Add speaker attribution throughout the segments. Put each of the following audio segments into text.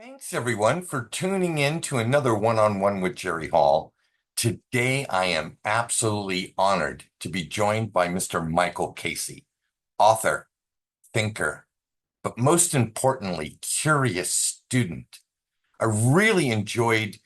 Speaker 1: Thanks everyone for tuning in to another one-on-one with Jerry Hall. Today, I am absolutely honored to be joined by Mr. Michael Casey, author, thinker, but most importantly, curious student. I really enjoyed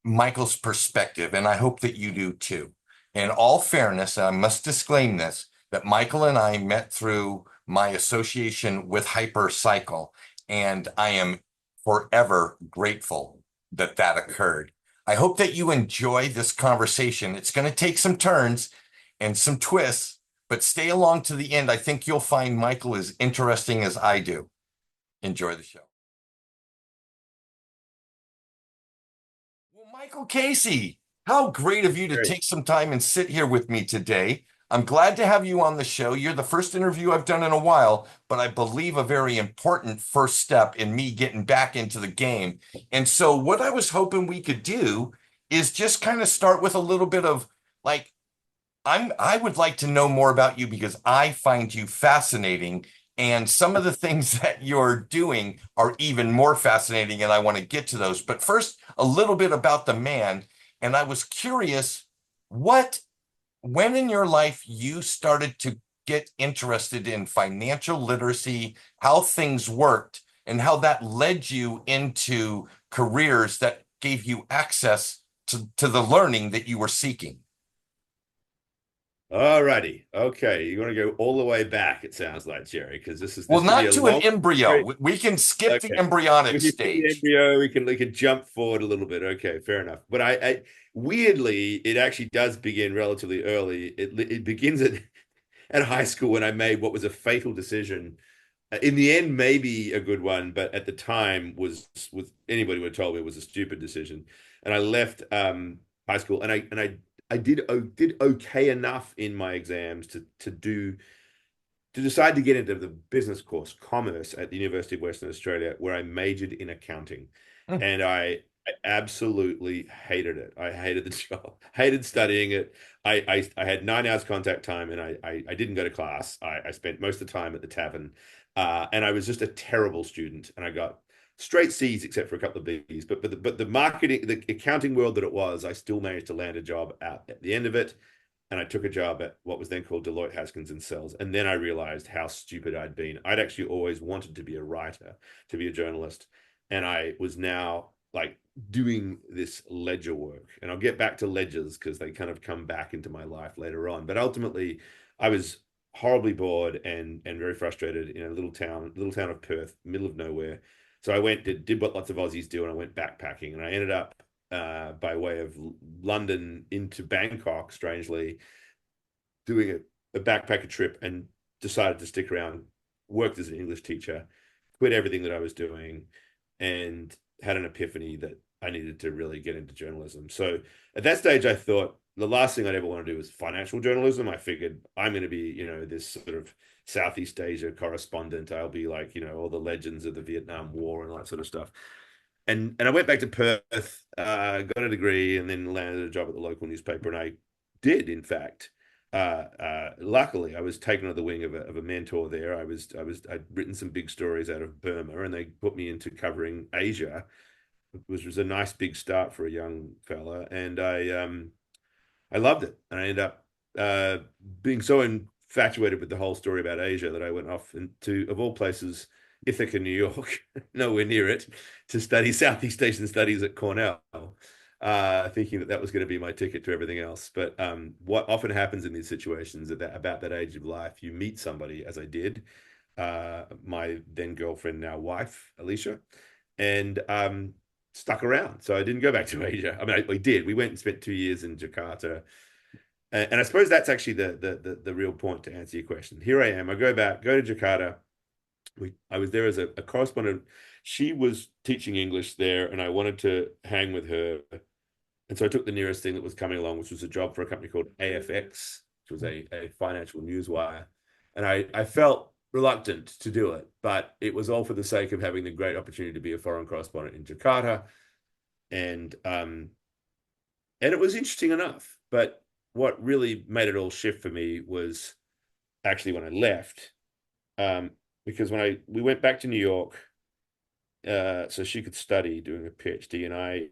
Speaker 1: Michael's perspective, and I hope that you do too. In all fairness, and I must disclaim this, that Michael and I met through my association with Hypercycle, and I am forever grateful that that occurred. I hope that you enjoy this conversation. It's going to take some turns and some twists, but stay along to the end. I think you'll find Michael as interesting as I do. Enjoy the show. Well, Michael Casey, how great of you to
Speaker 2: Great.
Speaker 1: take some time and sit here with me today. I'm glad to have you on the show. You're the first interview I've done in a while, but I believe a very important first step in me getting back into the game. And so, what I was hoping we could do is just kind of start with a little bit of like, I would like to know more about you because I find you fascinating. And some of the things that you're doing are even more fascinating, and I want to get to those. But first, a little bit about the man. And I was curious, what, when in your life you started to get interested in financial literacy, how things worked, and how that led you into careers that gave you access to the learning that you were seeking.
Speaker 2: All righty. Okay. You want to go all the way back, it sounds like, Jerry, because
Speaker 1: Well,
Speaker 2: this could be
Speaker 1: not
Speaker 2: a
Speaker 1: to an
Speaker 2: long
Speaker 1: embryo.
Speaker 2: story.
Speaker 1: We can skip the
Speaker 2: Okay.
Speaker 1: embryonic
Speaker 2: We can see the
Speaker 1: stage.
Speaker 2: embryo, we can jump forward a little bit. Okay, fair enough. But I weirdly, it actually does begin relatively early. It begins at high school when I made what was a fatal decision. In the end, maybe a good one, but at the time was anybody would have told me it was a stupid decision. And I left high school, and I did okay enough in my exams to decide to get into the business course, commerce at the University of Western Australia, where I majored in accounting.
Speaker 1: Hmm.
Speaker 2: And I absolutely hated it. I hated the job, hated studying it. I had 9 hours contact time, and I didn't go to class. I spent most of the time at the tavern, and I was just a terrible student. And I got straight C's except for a couple of B's. But the marketing, the accounting world that it was, I still managed to land a job at the end of it, and I took a job at what was then called Deloitte Haskins and Sells. And then I realized how stupid I'd been. I'd actually always wanted to be a writer, to be a journalist. And I was now like doing this ledger work. And I'll get back to ledgers because they kind of come back into my life later on. But ultimately, I was horribly bored and very frustrated in a little town of Perth, middle of nowhere. So I went did what lots of Aussies do, and I went backpacking, and I ended up by way of London into Bangkok, strangely, doing a backpacker trip, and decided to stick around, worked as an English teacher, quit everything that I was doing, and had an epiphany that I needed to really get into journalism. So at that stage, I thought the last thing I'd ever want to do was financial journalism. I figured I'm going to be, this sort of Southeast Asia correspondent. I'll be like, all the legends of the Vietnam War and all that sort of stuff. And I went back to Perth, got a degree, and then landed a job at the local newspaper. And I did, in fact. Luckily, I was taken under the wing of a mentor there. I'd written some big stories out of Burma, and they put me into covering Asia, which was a nice big start for a young fella. And I loved it, and I ended up being so infatuated with the whole story about Asia that I went off into, of all places, Ithaca, New York, nowhere near it, to study Southeast Asian studies at Cornell, thinking that that was going to be my ticket to everything else. But what often happens in these situations about that age of life, you meet somebody, as I did, my then girlfriend, now wife, Alicia, and stuck around. So I didn't go back to Asia. I mean, we did. We went and spent 2 years in Jakarta, and I suppose that's actually the real point to answer your question. Here I am. I go to Jakarta. I was there as a correspondent. She was teaching English there, and I wanted to hang with her. And so I took the nearest thing that was coming along, which was a job for a company called AFX, which was a financial newswire. And I felt reluctant to do it, but it was all for the sake of having the great opportunity to be a foreign correspondent in Jakarta. And it was interesting enough. But what really made it all shift for me was actually when I left. Because when we went back to New York, so she could study doing a PhD, and I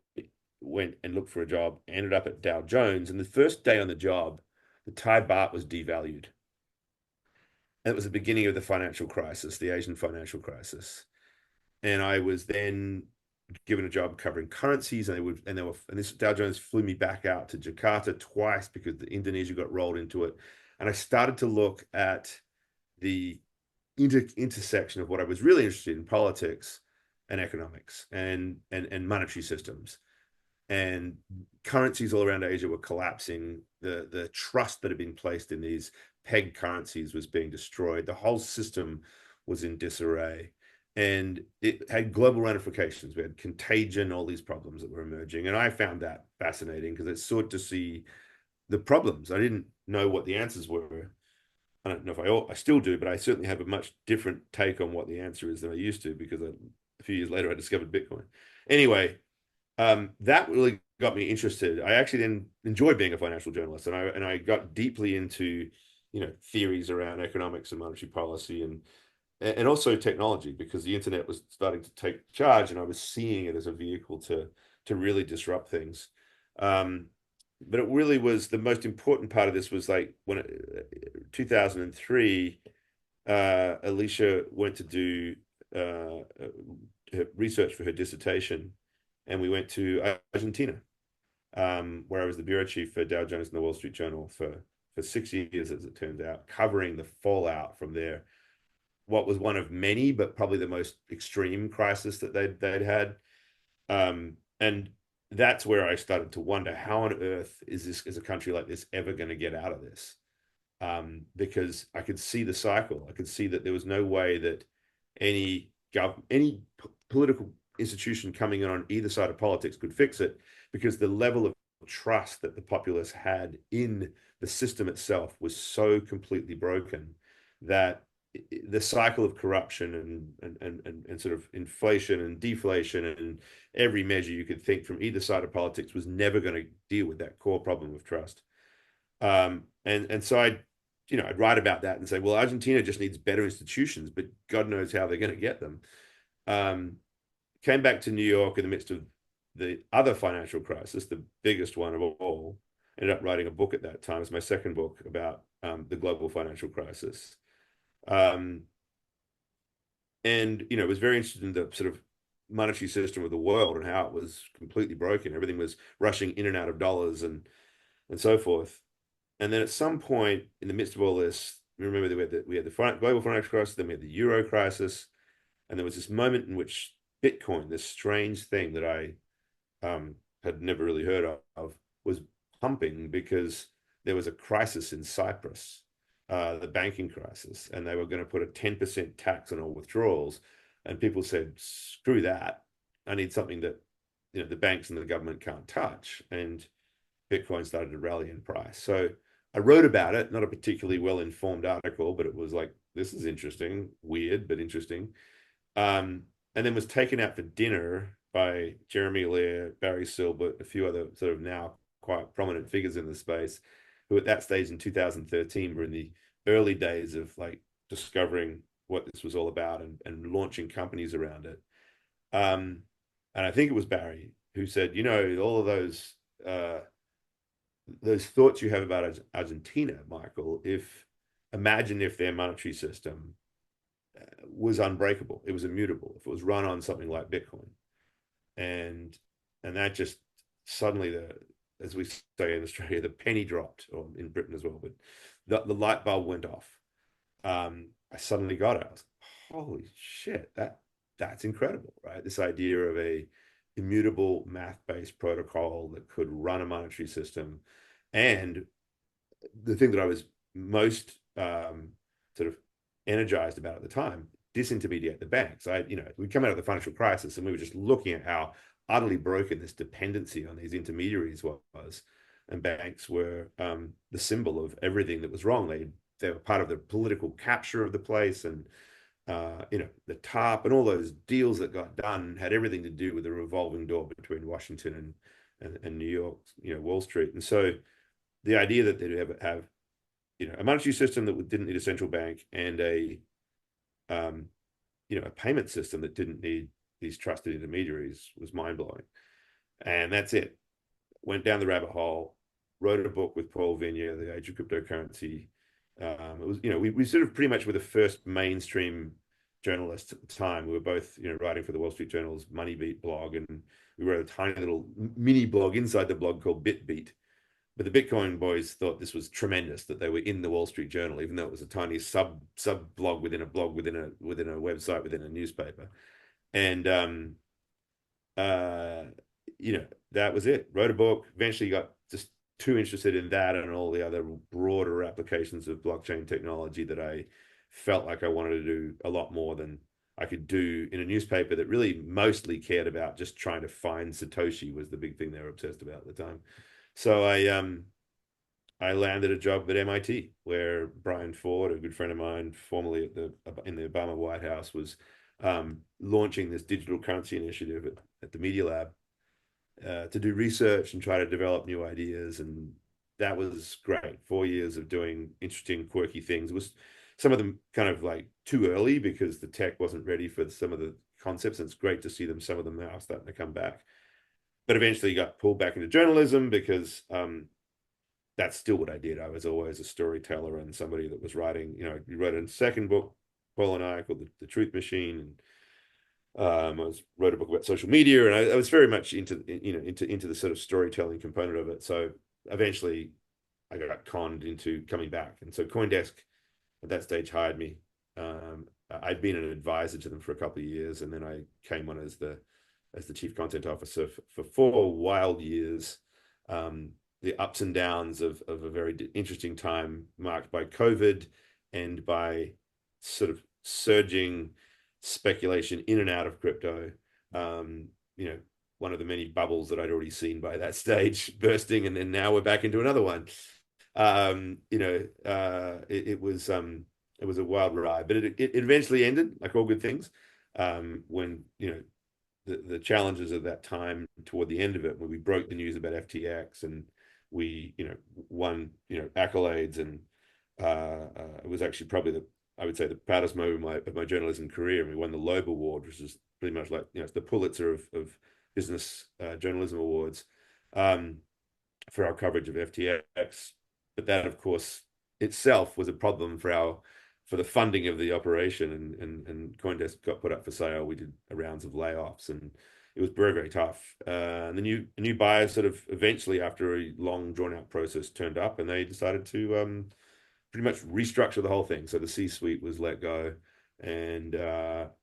Speaker 2: went and looked for a job, ended up at Dow Jones. And the first day on the job, the Thai baht was devalued. And it was the beginning of the financial crisis, the Asian financial crisis. And I was then given a job covering currencies, and and this Dow Jones flew me back out to Jakarta twice because the Indonesia got rolled into it. And I started to look at the intersection of what I was really interested in, politics and economics and monetary systems. And currencies all around Asia were collapsing. The trust that had been placed in these peg currencies was being destroyed. The whole system was in disarray. And it had global ramifications. We had contagion, all these problems that were emerging. And I found that fascinating because it sought to see the problems. I didn't know what the answers were. I don't know if I still do, but I certainly have a much different take on what the answer is than I used to because a few years later I discovered Bitcoin. Anyway, that really got me interested. I actually then enjoyed being a financial journalist, and I got deeply into theories around economics and monetary policy and also technology because the internet was starting to take charge, and I was seeing it as a vehicle to really disrupt things. Um, but it really was the most important part of this was like 2003, Alicia went to do her research for her dissertation, and we went to Argentina, where I was the bureau chief for Dow Jones and the Wall Street Journal for 6 years, as it turns out, covering the fallout from there. What was one of many, but probably the most extreme crisis that they'd had. And that's where I started to wonder how on earth is a country like this ever going to get out of this? Because I could see the cycle. I could see that there was no way that any political institution coming in on either side of politics could fix it because the level of trust that the populace had in the system itself was so completely broken that the cycle of corruption and sort of inflation and deflation and every measure you could think from either side of politics was never going to deal with that core problem of trust. And so I'd write about that and say, well, Argentina just needs better institutions, but God knows how they're going to get them. Um, Came back to New York in the midst of the other financial crisis, the biggest one of all. Ended up writing a book at that time. It's my second book about the global financial crisis. Um, and was very interested in the sort of monetary system of the world and how it was completely broken. Everything was rushing in and out of dollars and so forth. And then at some point in the midst of all this, remember that we had the global financial crisis, then we had the euro crisis, and there was this moment in which Bitcoin, this strange thing that I had never really heard of, was pumping because there was a crisis in Cyprus, the banking crisis, and they were going to put a 10% tax on all withdrawals. And people said, screw that. I need something that the banks and the government can't touch. And Bitcoin started to rally in price. So I wrote about it, not a particularly well-informed article, but it was like, this is interesting, weird, but interesting. And then was taken out for dinner by Jeremy Lear, Barry Silbert, a few other sort of now quite prominent figures in the space, who at that stage in 2013 were in the early days of like discovering what this was all about and launching companies around it. And I think it was Barry who said, all of those thoughts you have about Argentina, Michael, imagine if their monetary system was unbreakable, it was immutable, if it was run on something like Bitcoin. And that just suddenly, as we say in Australia, the penny dropped, or in Britain as well, but the light bulb went off. I suddenly got it. I was like, holy shit, that's incredible, right? This idea of a immutable math-based protocol that could run a monetary system. And the thing that I was most sort of energized about at the time, disintermediate the banks. We come out of the financial crisis and we were just looking at how utterly broken this dependency on these intermediaries was. And banks were the symbol of everything that was wrong. They were part of the political capture of the place, and the TARP and all those deals that got done had everything to do with the revolving door between Washington and New York, Wall Street. And so the idea that they'd have a monetary system that didn't need a central bank and a payment system that didn't need these trusted intermediaries was mind blowing. And that's it. Went down the rabbit hole, wrote a book with Paul Vigna, The Age of Cryptocurrency. It was, we sort of pretty much were the first mainstream journalists at the time. We were both, writing for the Wall Street Journal's Money Beat blog, and we wrote a tiny little mini blog inside the blog called BitBeat. But the Bitcoin boys thought this was tremendous that they were in the Wall Street Journal, even though it was a tiny sub blog within a blog within a website within a newspaper. And uh, that was it. Wrote a book. Eventually got just too interested in that and all the other broader applications of blockchain technology that I felt like I wanted to do a lot more than I could do in a newspaper that really mostly cared about just trying to find Satoshi was the big thing they were obsessed about at the time. So I landed a job at MIT where Brian Ford, a good friend of mine, formerly in the Obama White House, was launching this digital currency initiative at the Media Lab to do research and try to develop new ideas. And that was great. 4 years of doing interesting, quirky things. It was some of them kind of like too early because the tech wasn't ready for some of the concepts. And it's great to see some of them now starting to come back. But eventually got pulled back into journalism because that's still what I did. I was always a storyteller and somebody that was writing, you wrote a second book, Paul and I, called The Truth Machine. And wrote a book about social media, and I was very much into the sort of storytelling component of it. So eventually, I got conned into coming back, and so CoinDesk at that stage hired me. I'd been an advisor to them for a couple of years, and then I came on as the chief content officer for 4 wild years. The ups and downs of a very interesting time marked by COVID and by sort of surging speculation in and out of crypto. One of the many bubbles that I'd already seen by that stage bursting, and then now we're back into another one. It was a wild ride, but it eventually ended, like all good things. When the challenges of that time toward the end of it, when we broke the news about FTX and we won accolades, and it was actually probably I would say the proudest moment of my journalism career. We won the Loeb Award, which is pretty much like it's the Pulitzer of business journalism awards for our coverage of FTX. But that, of course, itself was a problem for the funding of the operation, and CoinDesk got put up for sale. We did rounds of layoffs, and it was very, very tough. And a new buyer sort of eventually, after a long drawn out process, turned up, and they decided to pretty much restructure the whole thing. So the C-suite was let go, and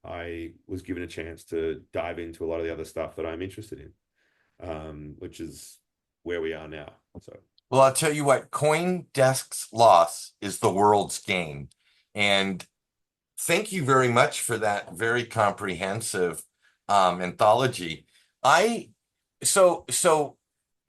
Speaker 2: I was given a chance to dive into a lot of the other stuff that I'm interested in, which is where we are now. So,
Speaker 1: Well, I'll tell you what, CoinDesk's loss is the world's gain. And thank you very much for that very comprehensive anthology. I so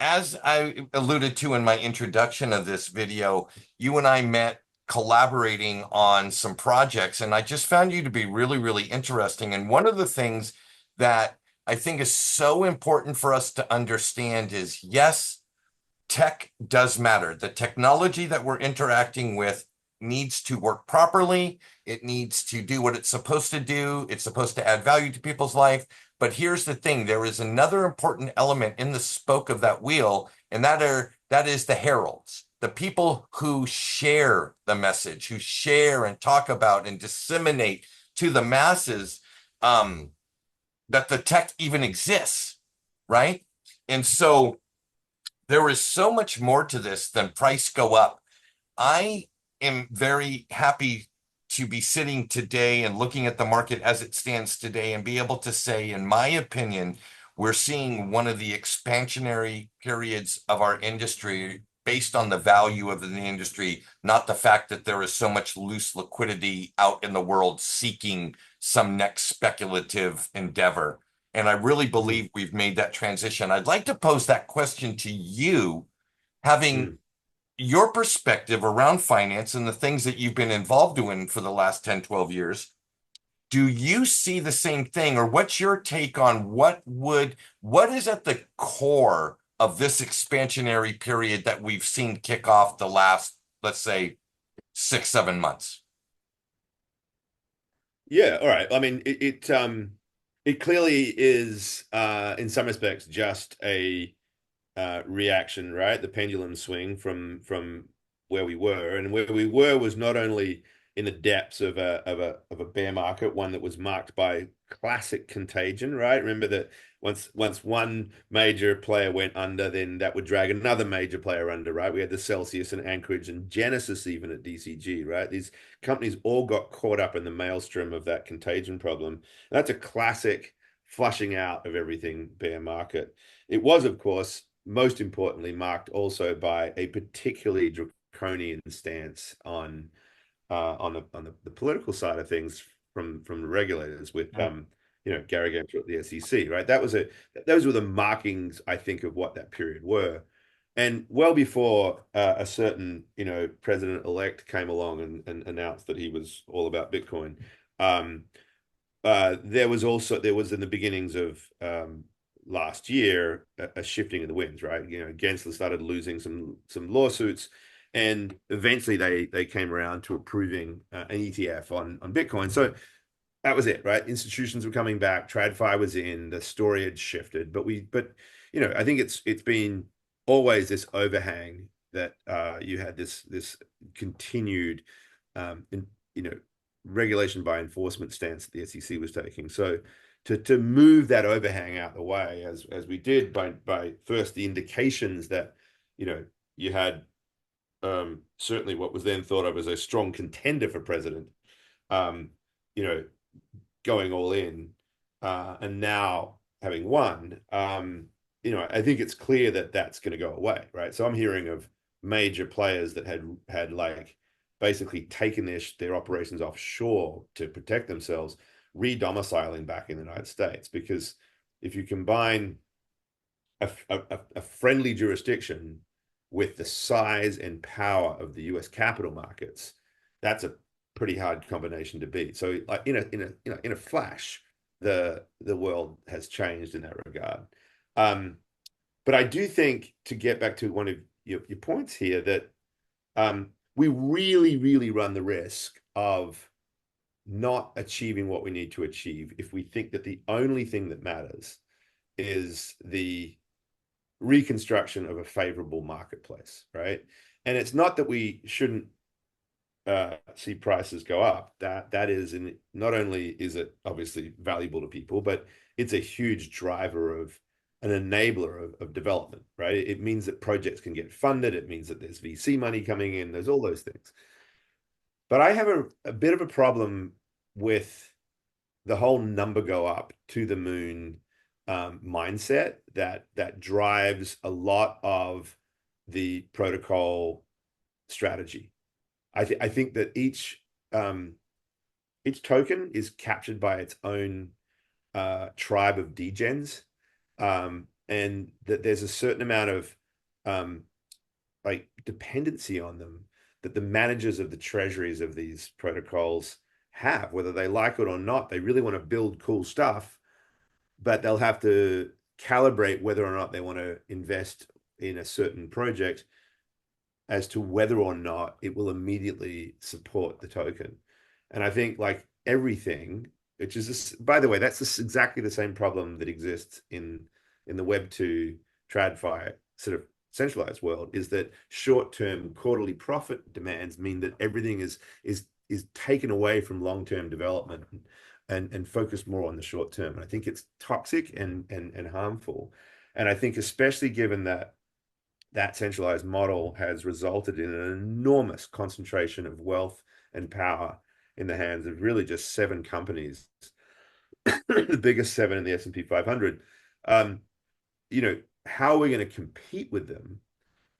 Speaker 1: as I alluded to in my introduction of this video, you and I met collaborating on some projects, and I just found you to be really, really interesting. And one of the things that I think is so important for us to understand is, yes, tech does matter. The technology that we're interacting with needs to work properly. It needs to do what it's supposed to do. It's supposed to add value to people's life. But here's the thing, there is another important element in the spoke of that wheel, and that is the heralds, the people who share the message, who share and talk about and disseminate to the masses that the tech even exists, right? And so there is so much more to this than price go up. I am very happy to be sitting today and looking at the market as it stands today and be able to say, in my opinion, we're seeing one of the expansionary periods of our industry based on the value of the industry, not the fact that there is so much loose liquidity out in the world seeking some next speculative endeavor. And I really believe we've made that transition. I'd like to pose that question to you, having your perspective around finance and the things that you've been involved in for the last 10, 12 years. Do you see the same thing, or what's your take on what is at the core of this expansionary period that we've seen kick off the last, let's say, 6, 7 months?
Speaker 2: Yeah, all right. I mean, It clearly is, in some respects, just a reaction, right? The pendulum swing from where we were, and where we were was not only in the depths of a bear market, one that was marked by classic contagion, right? Remember that once one major player went under, then that would drag another major player under, right? We had the Celsius and Anchorage and Genesis even at DCG, right? These companies all got caught up in the maelstrom of that contagion problem. And that's a classic flushing out of everything bear market. It was, of course, most importantly, marked also by a particularly draconian stance on the political side of things from the regulators with Gary Gensler at the SEC, right? Those were the markings, I think, of what that period were. And well before a certain president-elect came along and announced that he was all about Bitcoin, um, there was in the beginnings of last year a shifting of the winds, right? Gensler started losing some lawsuits, and eventually they came around to approving an ETF on Bitcoin. So that was it, right? Institutions were coming back, TradFi was in, the story had shifted, but I think it's been always this overhang that you had this continued in, you know regulation by enforcement stance that the SEC was taking. So to move that overhang out the way as we did by first the indications that you had certainly what was then thought of as a strong contender for president, um, you know, going all in, and now having won, I think it's clear that that's going to go away, right? So I'm hearing of major players that had like basically taken their operations offshore to protect themselves, re-domiciling back in the United States, because if you combine a friendly jurisdiction with the size and power of the U.S. capital markets, that's a pretty hard combination to beat. So, like in a flash, the world has changed in that regard. But I do think, to get back to one of your points here, that we really, really run the risk of not achieving what we need to achieve if we think that the only thing that matters is the reconstruction of a favorable marketplace, right? And it's not that we shouldn't see prices go up. That is, and not only is it obviously valuable to people, but it's a huge driver of an enabler of development, right? It means that projects can get funded. It means that there's VC money coming in. There's all those things. But I have a bit of a problem with the whole number go up to the moon mindset that drives a lot of the protocol strategy. I think that each token is captured by its own tribe of degens, and that there's a certain amount of like dependency on them that the managers of the treasuries of these protocols have, whether they like it or not. They really want to build cool stuff, but they'll have to calibrate whether or not they want to invest in a certain project as to whether or not it will immediately support the token. And I think, like everything, which is this, by the way, that's exactly the same problem that exists in the Web2 TradFi sort of centralized world, is that short-term quarterly profit demands mean that everything is taken away from long-term development and focused more on the short term. And I think it's toxic and harmful. And I think, especially given that centralized model has resulted in an enormous concentration of wealth and power in the hands of really just 7 companies, the biggest 7 in the S&P 500. How are we going to compete with them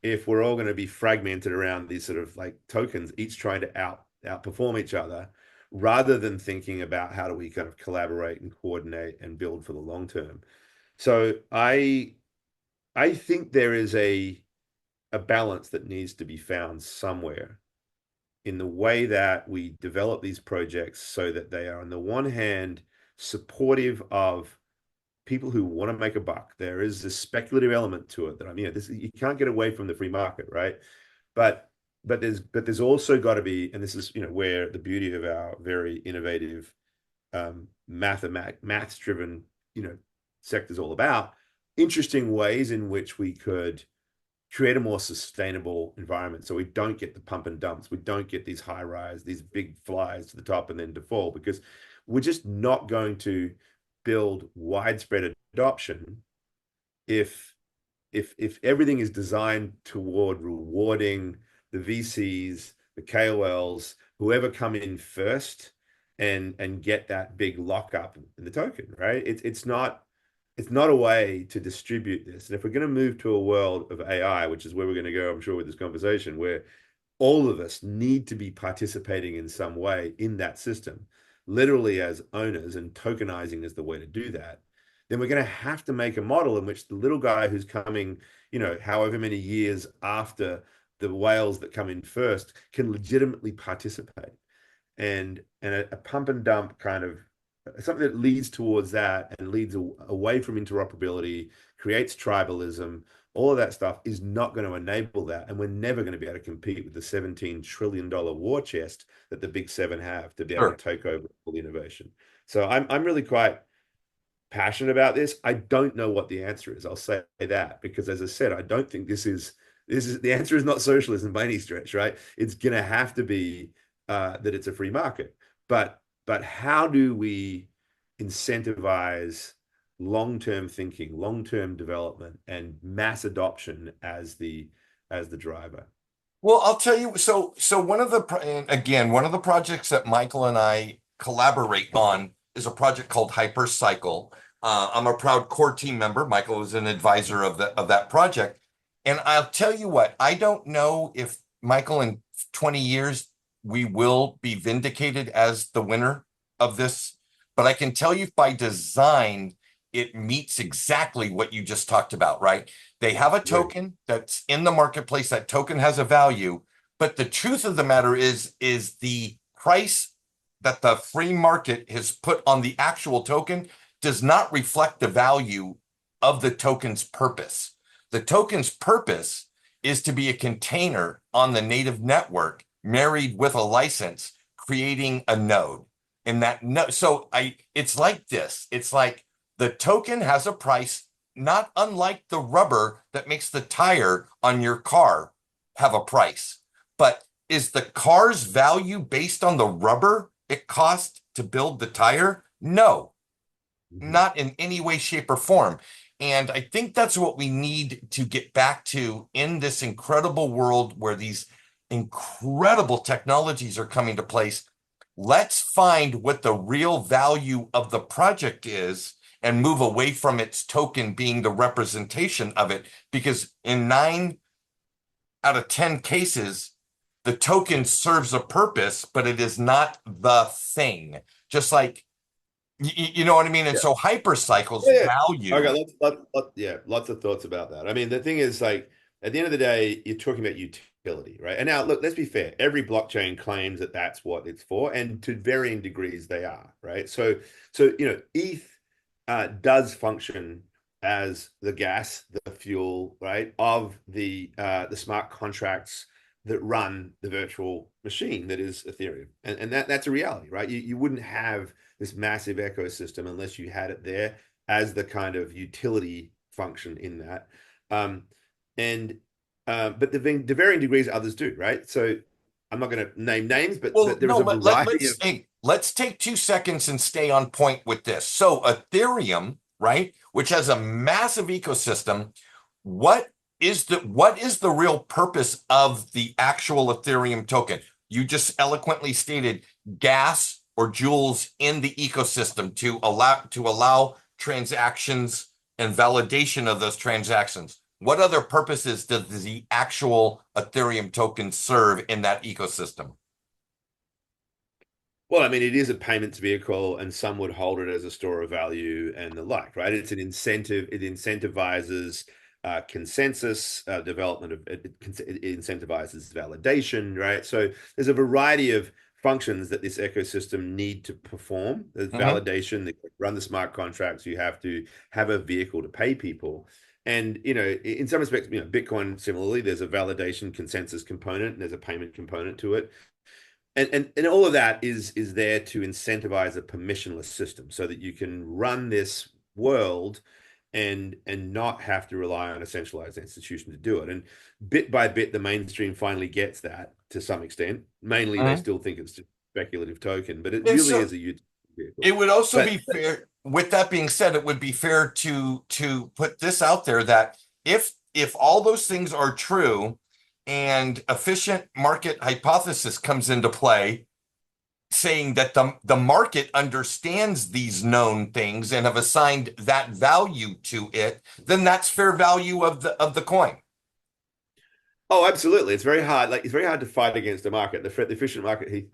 Speaker 2: if we're all going to be fragmented around these sort of like tokens, each trying to outperform each other, rather than thinking about how do we kind of collaborate and coordinate and build for the long term? So I think there is a balance that needs to be found somewhere in the way that we develop these projects, so that they are, on the one hand, supportive of people who want to make a buck. There is this speculative element to it that you can't get away from the free market, right? But there's also got to be, and this is where the beauty of our very innovative maths driven, sectors all about, interesting ways in which we could create a more sustainable environment so we don't get the pump and dumps. We don't get these high rise, these big flies to the top and then default, because we're just not going to build widespread adoption if if everything is designed toward rewarding the VCs, the KOLs, whoever come in first and get that big lockup in the token, right? It's not a way to distribute this. And if we're going to move to a world of AI, which is where we're going to go, I'm sure, with this conversation, where all of us need to be participating in some way in that system, literally as owners, and tokenizing is the way to do that, then we're going to have to make a model in which the little guy who's coming, however many years after the whales that come in first can legitimately participate. And a pump and dump kind of something that leads towards that and leads away from interoperability, creates tribalism, all of that stuff is not going to enable that. And we're never going to be able to compete with the $17 trillion war chest that the big seven have to be able to
Speaker 1: Sure.
Speaker 2: take over all the innovation. So I'm really quite passionate about this. I don't know what the answer is. I'll say that because, as I said, I don't think this is the answer is not socialism by any stretch, right? It's going to have to be that it's a free market. But how do we incentivize long-term thinking, long-term development, and mass adoption as the driver?
Speaker 1: Well, I'll tell you. So and again, one of the projects that Michael and I collaborate on is a project called Hypercycle. I'm a proud core team member. Michael was an advisor of that project, and I'll tell you what. I don't know if Michael in 20 years we will be vindicated as the winner of this, but I can tell you by design it meets exactly what you just talked about, right? They have a
Speaker 2: Yeah.
Speaker 1: token that's in the marketplace. That token has a value, but the truth of the matter is the price that the free market has put on the actual token does not reflect the value of the token's purpose. The token's purpose is to be a container on the native network married with a license, creating a node. And that no, so it's like this. It's like the token has a price not unlike the rubber that makes the tire on your car have a price. But is the car's value based on the rubber it cost to build the tire? No,
Speaker 2: Mhm.
Speaker 1: not in any way, shape, or form. And I think that's what we need to get back to in this incredible world where these incredible technologies are coming to place. Let's find what the real value of the project is and move away from its token being the representation of it. Because in 9 out of 10 cases, the token serves a purpose, but it is not the thing. Just like, you know what I mean? And
Speaker 2: Yeah.
Speaker 1: so hypercycles
Speaker 2: Yeah. Okay.
Speaker 1: value.
Speaker 2: Yeah. Lots of thoughts about that. I mean, the thing is, like, at the end of the day, you're talking about utility, right? And now, look, let's be fair. Every blockchain claims that that's what it's for, and to varying degrees, they are, right? So ETH does function as the gas, the fuel, right, of the smart contracts that run the virtual machine that is Ethereum, and that's a reality, right? You wouldn't have this massive ecosystem unless you had it there as the kind of utility function in that. Um, and but the varying degrees others do, right? So I'm not going to name names, but
Speaker 1: Well,
Speaker 2: there is
Speaker 1: no,
Speaker 2: a variety
Speaker 1: let's
Speaker 2: of.
Speaker 1: hey, let's take 2 seconds and stay on point with this. So Ethereum, right, which has a massive ecosystem, what what is the real purpose of the actual Ethereum token? You just eloquently stated gas or joules in the ecosystem to allow transactions and validation of those transactions. What other purposes does the actual Ethereum token serve in that ecosystem?
Speaker 2: Well, I mean, it is a payments vehicle, and some would hold it as a store of value and the like, right? It's an incentive. It incentivizes consensus development it incentivizes validation, right? So there's a variety of functions that this ecosystem need to perform. There's
Speaker 1: Mhm.
Speaker 2: validation that run the smart contracts. You have to have a vehicle to pay people. And in some respects, Bitcoin similarly, there's a validation consensus component and there's a payment component to it. And all of that is there to incentivize a permissionless system so that you can run this world and not have to rely on a centralized institution to do it. And bit by bit, the mainstream finally gets that to some extent. Mainly, they
Speaker 1: Mhm.
Speaker 2: still think it's just a speculative token, but it
Speaker 1: And
Speaker 2: really
Speaker 1: so
Speaker 2: is a utility vehicle.
Speaker 1: it would also
Speaker 2: But
Speaker 1: be fair, with that being said, it would be fair to put this out there that if all those things are true and efficient market hypothesis comes into play, saying that the market understands these known things and have assigned that value to it, then that's fair value of the coin.
Speaker 2: Oh, absolutely. It's very hard. Like it's very hard to fight against the market. The efficient market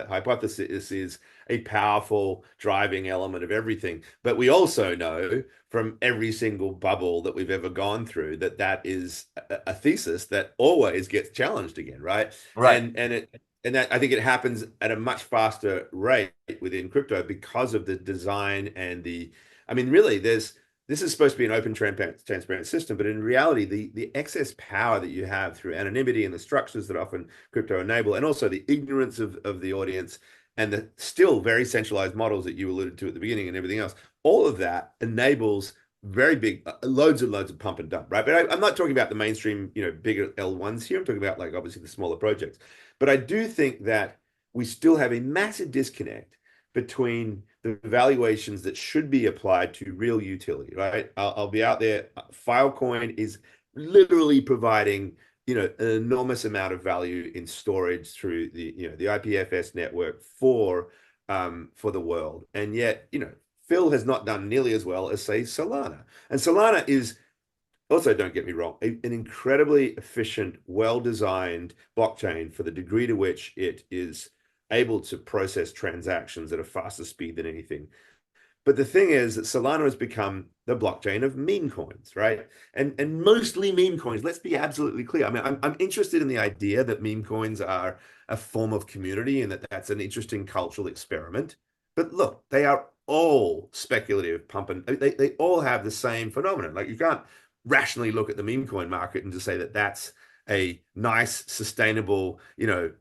Speaker 2: hypothesis is a powerful driving element of everything. But we also know from every single bubble that we've ever gone through that that is a thesis that always gets challenged again, right?
Speaker 1: Right.
Speaker 2: And that I think it happens at a much faster rate within crypto because of the design and the. I mean, really, there's this is supposed to be an open, transparent system, but in reality, the excess power that you have through anonymity and the structures that often crypto enable, and also the ignorance of the audience and the still very centralized models that you alluded to at the beginning and everything else, all of that enables very big, loads and loads of pump and dump, right? But I'm not talking about the mainstream, bigger L1s here. I'm talking about like obviously the smaller projects. But I do think that we still have a massive disconnect between the valuations that should be applied to real utility, right? I'll be out there. Filecoin is literally providing, an enormous amount of value in storage through the IPFS network for the world. And yet, Phil has not done nearly as well as say Solana. And Solana is also, don't get me wrong, an incredibly efficient, well-designed blockchain for the degree to which it is able to process transactions at a faster speed than anything. But the thing is that Solana has become the blockchain of meme coins, right? And mostly meme coins. Let's be absolutely clear. I mean, I'm interested in the idea that meme coins are a form of community and that that's an interesting cultural experiment. But look, they are all speculative pump and they all have the same phenomenon. Like you can't rationally look at the meme coin market and just say that that's a nice, sustainable,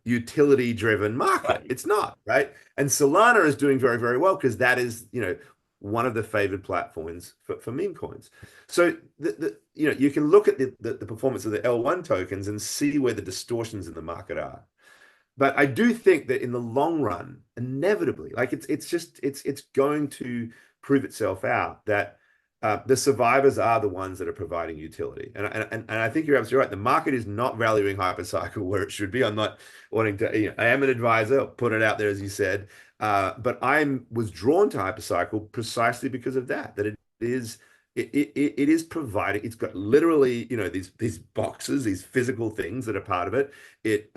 Speaker 2: utility driven market.
Speaker 1: Right.
Speaker 2: It's not, right? And Solana is doing very, very well because that is, one of the favored platforms for meme coins. So you can look at the performance of the L1 tokens and see where the distortions in the market are. But I do think that in the long run, inevitably, like it's going to prove itself out that the survivors are the ones that are providing utility. And I think you're absolutely right. The market is not valuing Hypercycle where it should be. I'm not wanting to, I am an advisor, I'll put it out there, as you said. But I was drawn to Hypercycle precisely because of that it is it is providing, it's got literally, these boxes, these physical things that are part of it. It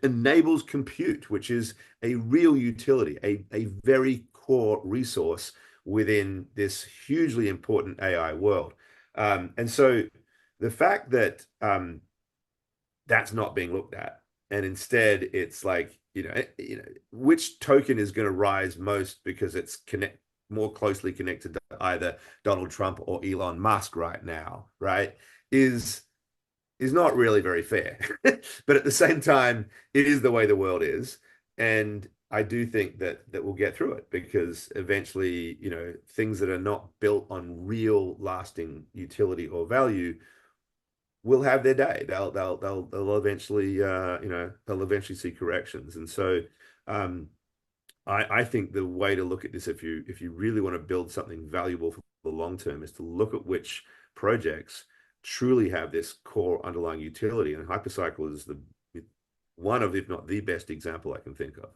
Speaker 2: enables compute, which is a real utility, a very core resource within this hugely important AI world. And so the fact that that's not being looked at, and instead it's like, which token is going to rise most because it's more closely connected to either Donald Trump or Elon Musk right now, right? Is not really very fair. But at the same time, it is the way the world is. And I do think that we'll get through it because eventually, things that are not built on real lasting utility or value will have their day. They'll eventually they'll eventually see corrections. And so um I think the way to look at this, if you really want to build something valuable for the long term, is to look at which projects truly have this core underlying utility. And Hypercycle is the one of, if not the best example I can think of.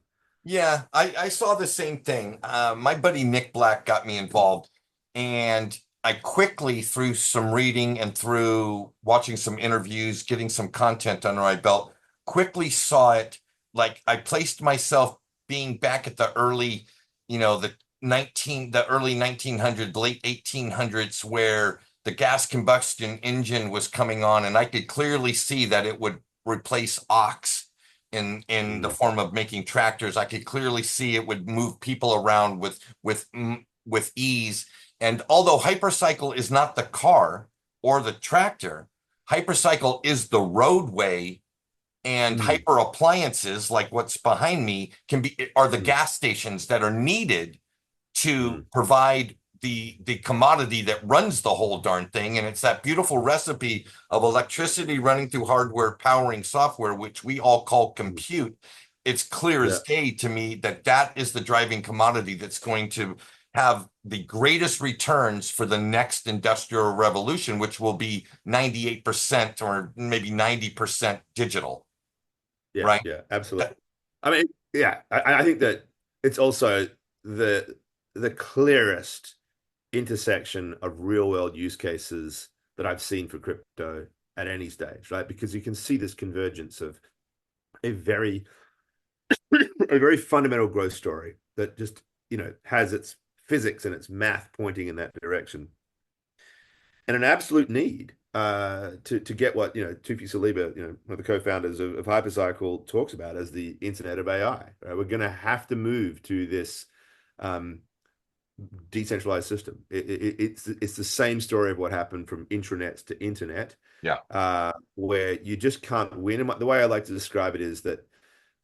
Speaker 1: Yeah, I saw the same thing. My buddy Nick Black got me involved, and I quickly, through some reading and through watching some interviews, getting some content under my belt, quickly saw it. Like I placed myself being back at the early, the early 1900s, late 1800s, where the gas combustion engine was coming on, and I could clearly see that it would replace ox in the
Speaker 2: Mm.
Speaker 1: form of making tractors. I could clearly see it would move people around with ease. And although hypercycle is not the car or the tractor, hypercycle is the roadway and
Speaker 2: Mm,
Speaker 1: hyper appliances like what's behind me are the
Speaker 2: mm,
Speaker 1: gas stations that are needed to
Speaker 2: mm.
Speaker 1: provide the commodity that runs the whole darn thing. And it's that beautiful recipe of electricity running through hardware powering software, which we all call
Speaker 2: Mm.
Speaker 1: compute. It's clear as
Speaker 2: Yeah,
Speaker 1: day to me that that is the driving commodity that's going to have the greatest returns for the next industrial revolution, which will be 98% or maybe 90% digital,
Speaker 2: yeah,
Speaker 1: right?
Speaker 2: yeah, absolutely.
Speaker 1: That,
Speaker 2: I mean, yeah, I think that it's also the the clearest intersection of real world use cases that I've seen for crypto at any stage, right? Because you can see this convergence of a very a very fundamental growth story that just, has its physics and its math pointing in that direction, and an absolute need to get what, Tupi Saliba, one of the co-founders of Hypercycle, talks about as the Internet of AI. Right? We're going to have to move to this um, decentralized system. It's the same story of what happened from intranets to internet,
Speaker 1: yeah.
Speaker 2: where you just can't win. And the way I like to describe it is that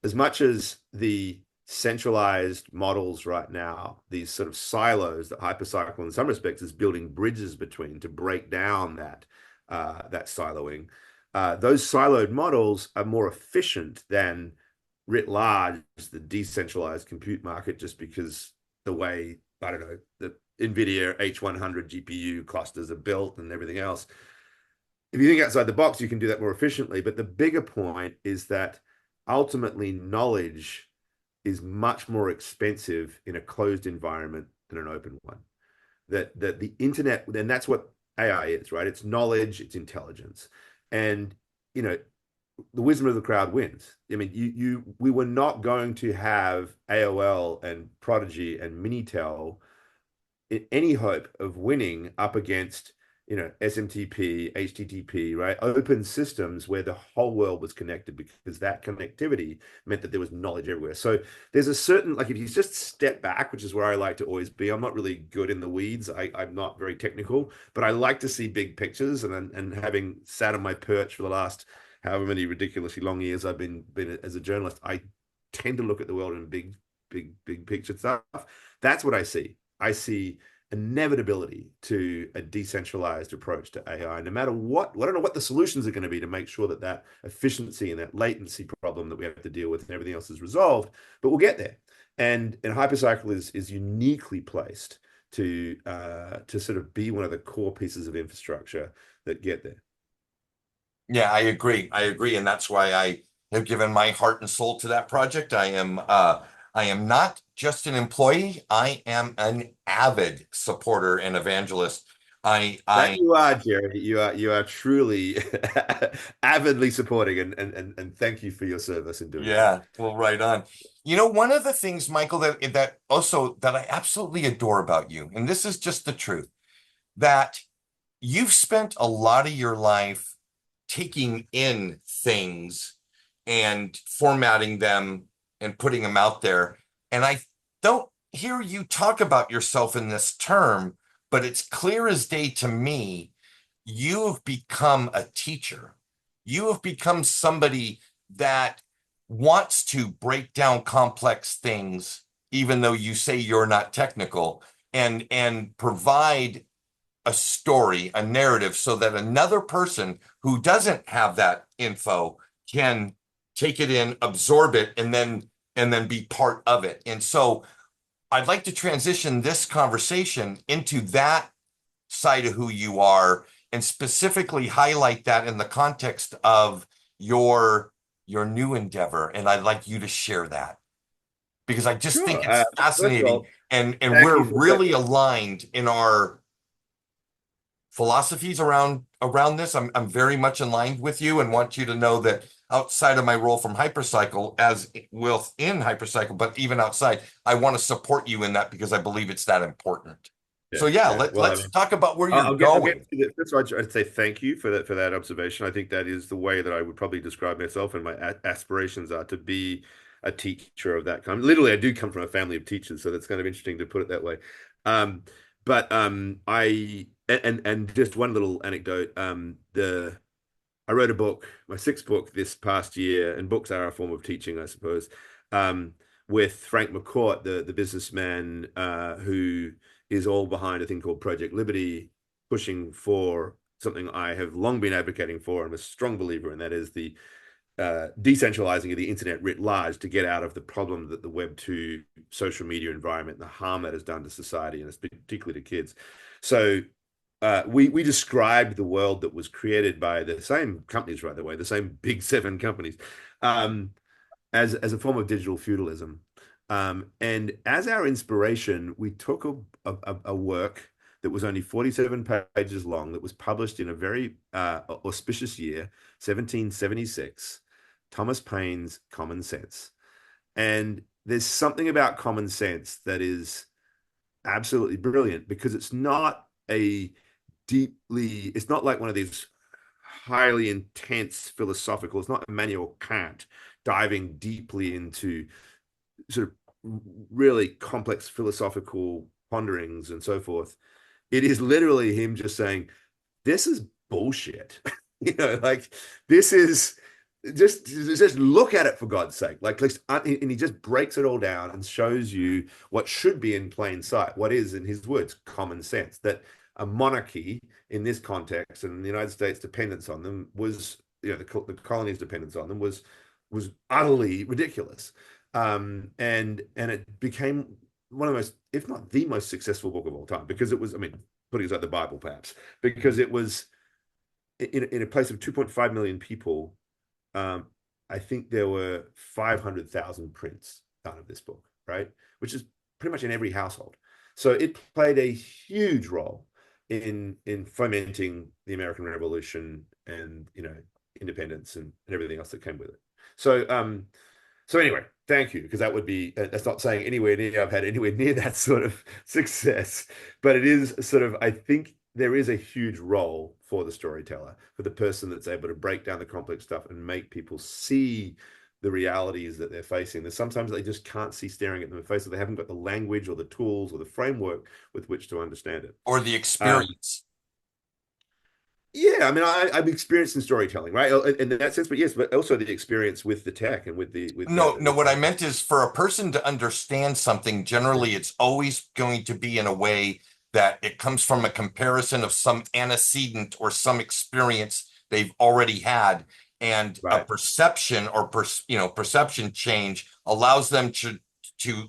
Speaker 2: as much as the centralized models right now, these sort of silos that Hypercycle in some respects is building bridges between to break down that siloing, those siloed models are more efficient than writ large the decentralized compute market, just because the way, I don't know, the NVIDIA H100 GPU clusters are built and everything else. If you think outside the box, you can do that more efficiently. But the bigger point is that ultimately knowledge is much more expensive in a closed environment than an open one. That the internet, and that's what AI is, right? It's knowledge, it's intelligence. And you know, the wisdom of the crowd wins. I mean, we were not going to have AOL and Prodigy and Minitel in any hope of winning up against, SMTP, HTTP, right? Open systems where the whole world was connected, because that connectivity meant that there was knowledge everywhere. So there's a certain, like, if you just step back, which is where I like to always be. I'm not really good in the weeds. I'm not very technical, but I like to see big pictures. And having sat on my perch for the last however many ridiculously long years I've been as a journalist, I tend to look at the world in big picture stuff. That's what I see. I see inevitability to a decentralized approach to AI, no matter what. I don't know what the solutions are going to be to make sure that that efficiency and that latency problem that we have to deal with and everything else is resolved, but we'll get there. And Hypercycle is uniquely placed to sort of be one of the core pieces of infrastructure that get there.
Speaker 1: Yeah, I agree. I agree. And that's why I have given my heart and soul to that project. I am not just an employee. I am an avid supporter and evangelist.
Speaker 2: That
Speaker 1: I
Speaker 2: you are, Jerry. You are truly avidly supporting, and thank you for your service in doing so.
Speaker 1: yeah, well, right on. You know, one of the things, Michael, that also that I absolutely adore about you, and this is just the truth, that you've spent a lot of your life taking in things and formatting them and putting them out there. And I don't hear you talk about yourself in this term, but it's clear as day to me, you have become a teacher. You have become somebody that wants to break down complex things, even though you say you're not technical, and provide a story, a narrative, so that another person who doesn't have that info can take it in, absorb it, and then be part of it. And so I'd like to transition this conversation into that side of who you are and specifically highlight that in the context of your your new endeavor. And I'd like you to share that because I just think
Speaker 2: Sure.
Speaker 1: it's
Speaker 2: First of
Speaker 1: fascinating
Speaker 2: all,
Speaker 1: and
Speaker 2: thank
Speaker 1: we're
Speaker 2: you for
Speaker 1: really aligned in our philosophies around this. I'm very much in line with you and want you to know that outside of my role from Hypercycle, as within Hypercycle, but even outside, I want to support you in that because I believe it's that important. So
Speaker 2: yeah,
Speaker 1: yeah,
Speaker 2: yeah. Well, I
Speaker 1: let's
Speaker 2: mean,
Speaker 1: talk about where you're
Speaker 2: I'll get
Speaker 1: going.
Speaker 2: to the first of all, I'd say thank you for that observation. I think that is the way that I would probably describe myself, and my aspirations are to be a teacher of that kind. Literally, I do come from a family of teachers, so that's kind of interesting to put it that way. Um, but I and just one little anecdote. The I wrote a book, my sixth book this past year, and books are a form of teaching, I suppose, um, with Frank McCourt, the businessman who is all behind a thing called Project Liberty, pushing for something I have long been advocating for. I'm a strong believer in that is the decentralizing of the internet writ large to get out of the problem that the Web 2 social media environment, the harm that has done to society, and particularly to kids. So we described the world that was created by the same companies, right, the way, the same big seven companies, um, as a form of digital feudalism. And as our inspiration, we took a work that was only 47 pages long, that was published in a very auspicious year, 1776, Thomas Paine's Common Sense. And there's something about common sense that is absolutely brilliant because it's not like one of these highly intense philosophical, it's not Immanuel Kant diving deeply into sort of really complex philosophical ponderings and so forth. It is literally him just saying, this is bullshit. Like this is just look at it for God's sake. Like, and he just breaks it all down and shows you what should be in plain sight, what is, in his words, common sense. That a monarchy in this context and the United States dependence on them was, the colonies' dependence on them was utterly ridiculous. And it became one of the most, if not the most successful book of all time, because it was, I mean, putting aside the Bible, perhaps, because it was in a place of 2.5 million people. I think there were 500,000 prints done of this book, right? Which is pretty much in every household. So it played a huge role in fomenting the American Revolution and independence and everything else that came with it. So anyway, thank you, because that's not saying anywhere near I've had anywhere near that sort of success, but it is sort of, I think there is a huge role for the storyteller, for the person that's able to break down the complex stuff and make people see the realities that they're facing. There's sometimes they just can't see staring at them in the face, or they haven't got the language or the tools or the framework with which to understand it.
Speaker 1: or the
Speaker 2: Um,
Speaker 1: experience.
Speaker 2: yeah, I mean, I'm experienced in storytelling, right? In that sense, but yes, but also the experience with the tech and with the
Speaker 1: No, what I meant is for a person to understand something, generally it's always going to be in a way that it comes from a comparison of some antecedent or some experience they've already had. And a
Speaker 2: right.
Speaker 1: perception or perception change allows them to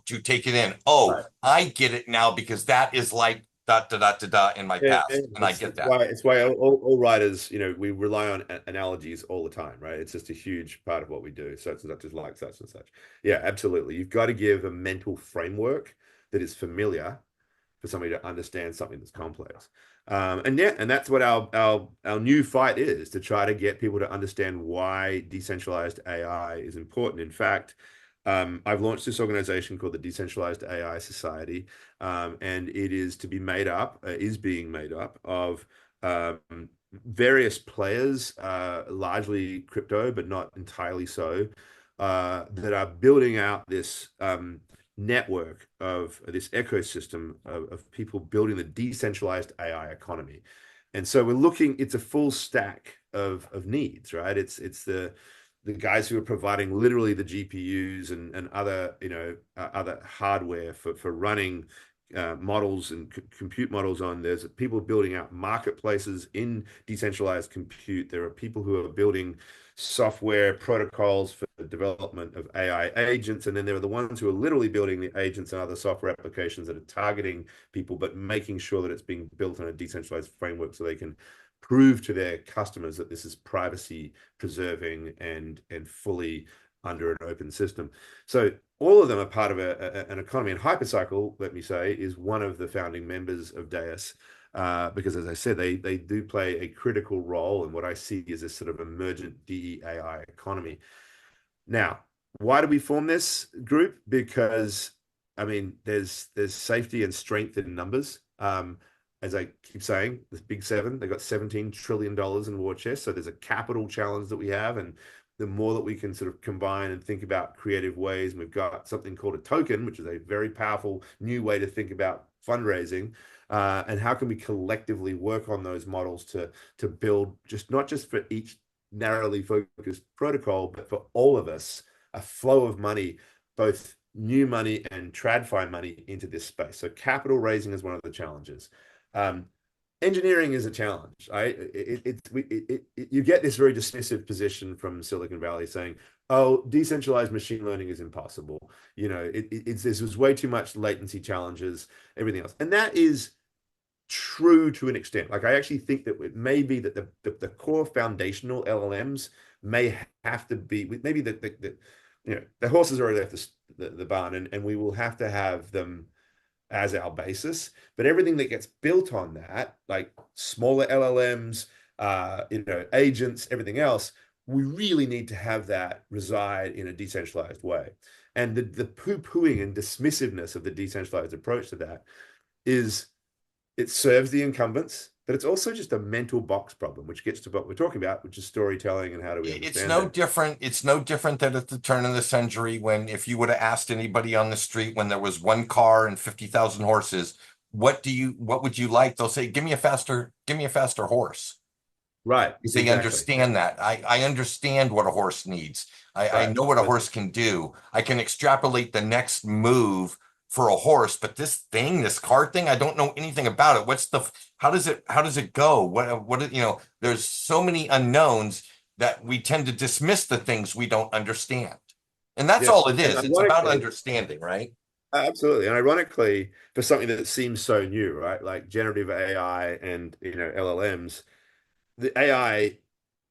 Speaker 1: take it in. Oh,
Speaker 2: Right.
Speaker 1: I get it now because that is like dot dot dot dot dot in my
Speaker 2: Yeah,
Speaker 1: past. And I
Speaker 2: it's,
Speaker 1: get
Speaker 2: it's
Speaker 1: that.
Speaker 2: why it's why all writers, we rely on analogies all the time, right? It's just a huge part of what we do. Such and such is like such and such. Yeah, absolutely. You've got to give a mental framework that is familiar for somebody to understand something that's complex. And that's what our new fight is, to try to get people to understand why decentralized AI is important. In fact, I've launched this organization called the Decentralized AI Society, and it is being made up of um, various players, largely crypto, but not entirely so, that are building out this network of this ecosystem of people building the decentralized AI economy. And so it's a full stack of needs, right? It's the guys who are providing literally the GPUs and other other hardware for running models and compute models on. There's people building out marketplaces in decentralized compute. There are people who are building software protocols for the development of AI agents. And then there are the ones who are literally building the agents and other software applications that are targeting people, but making sure that it's being built on a decentralized framework so they can prove to their customers that this is privacy preserving and fully under an open system. So all of them are part of an economy. And Hypercycle, let me say, is one of the founding members of DAIS. Because, as I said, they do play a critical role in what I see as this sort of emergent DEAI economy. Now, why do we form this group? Because, I mean, there's safety and strength in numbers. As I keep saying, this big seven, they got $17 trillion in war chest. So there's a capital challenge that we have. And the more that we can sort of combine and think about creative ways, and we've got something called a token, which is a very powerful new way to think about fundraising. And how can we collectively work on those models to build not just for each narrowly focused protocol, but for all of us, a flow of money, both new money and tradfi money into this space. So capital raising is one of the challenges. Um, Engineering is a challenge. You get this very dismissive position from Silicon Valley saying, "Oh, decentralized machine learning is impossible. There's way too much latency challenges, everything else," and that is true to an extent. Like I actually think that it may be that the core foundational LLMs may have to be maybe the horses already left the barn, and we will have to have them as our basis. But everything that gets built on that, like smaller LLMs, agents, everything else, we really need to have that reside in a decentralized way. And the poo-pooing and dismissiveness of the decentralized approach to that is it serves the incumbents, but it's also just a mental box problem, which gets to what we're talking about, which is storytelling and how do we
Speaker 1: It's
Speaker 2: understand
Speaker 1: no
Speaker 2: that.
Speaker 1: different. It's no different than at the turn of the century when if you would have asked anybody on the street when there was one car and 50,000 horses, what would you like? They'll say, give me a faster horse.
Speaker 2: Right,
Speaker 1: They
Speaker 2: exactly.
Speaker 1: understand that. I understand what a horse needs. I
Speaker 2: Right.
Speaker 1: know what a
Speaker 2: That's
Speaker 1: horse can do. I can extrapolate the next move for a horse, but this car thing, I don't know anything about it. How does it go? There's so many unknowns that we tend to dismiss the things we don't understand. And that's all
Speaker 2: yes.
Speaker 1: it
Speaker 2: And
Speaker 1: is. It's about
Speaker 2: ironically,
Speaker 1: understanding, right?
Speaker 2: absolutely. And ironically, for something that seems so new, right? Like generative AI and LLMs, the AI